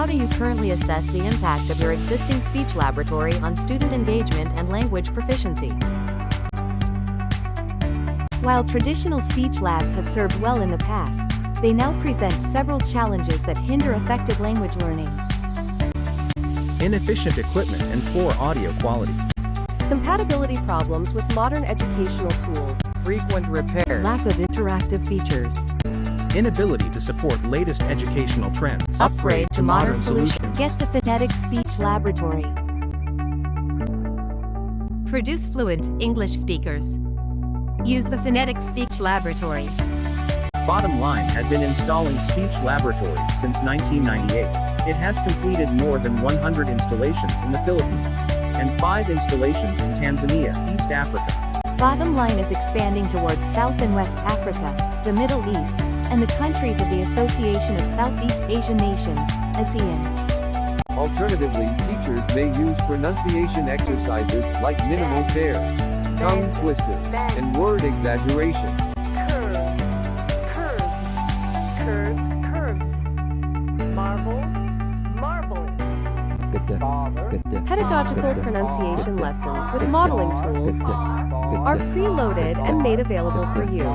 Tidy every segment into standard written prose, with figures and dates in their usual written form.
How do you currently assess the impact of your existing speech laboratory on student engagement and language proficiency? While traditional speech labs have served well in the past, they now present several challenges that hinder effective language learning. Inefficient equipment and poor audio quality. Compatibility problems with modern educational tools. Frequent repairs. Lack of interactive features. Inability to support latest educational trends. Upgrade to modern solutions. Get the Phonetic Speech Laboratory. Produce fluent English speakers. Use the Phonetic Speech Laboratory. Bottomline had been installing speech laboratories since 1998. It has completed more than 100 installations in the Philippines and 5 installations in Tanzania, East Africa. Bottomline is expanding towards South and West Africa, the Middle East, and the countries of the Association of Southeast Asian Nations, ASEAN. Alternatively, teachers may use pronunciation exercises like minimal tears, tongue twisters, and word exaggeration. Curves. Marble. Pedagogical pronunciation lessons with modeling tools are preloaded and made available for you.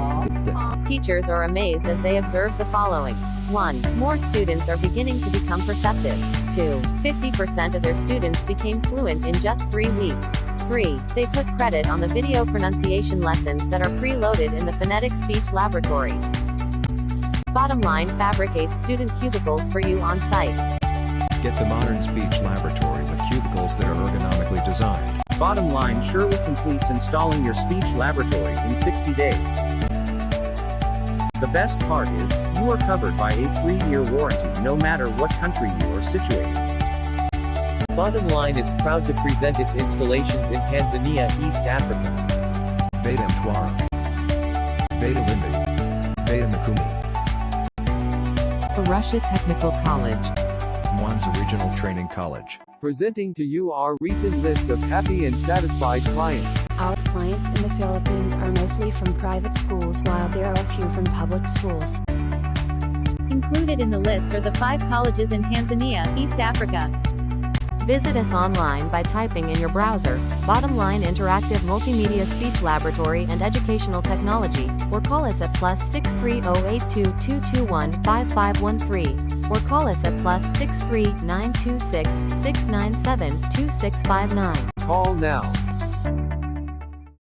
Teachers are amazed as they observe the following. 1. More students are beginning to become perceptive. 2. 50% of their students became fluent in just 3 weeks. 3. They put credit on the video pronunciation lessons that are preloaded in the Phonetic Speech Laboratory. Bottomline fabricates student cubicles for you on site. Get the modern speech laboratory with cubicles that are ergonomically designed. Bottomline surely completes installing your speech laboratory in 60 days. The best part is, you are covered by a 3-year warranty no matter what country you are situated. Bottomline is proud to present its installations in Tanzania, East Africa. Beta Mtwara. Beta Limbi. Beta Mikumi. Russia Technical College. Mwanza Regional Training College. Presenting to you our recent list of happy and satisfied clients. Our clients in the Philippines are mostly from private schools, while there are a few from public schools. Included in the list are the 5 colleges in Tanzania, East Africa. Visit us online by typing in your browser, Bottomline Interactive Multimedia Speech Laboratory and Educational Technology, or call us at +6308222155513, or call us at +63926 697 2659. Call now.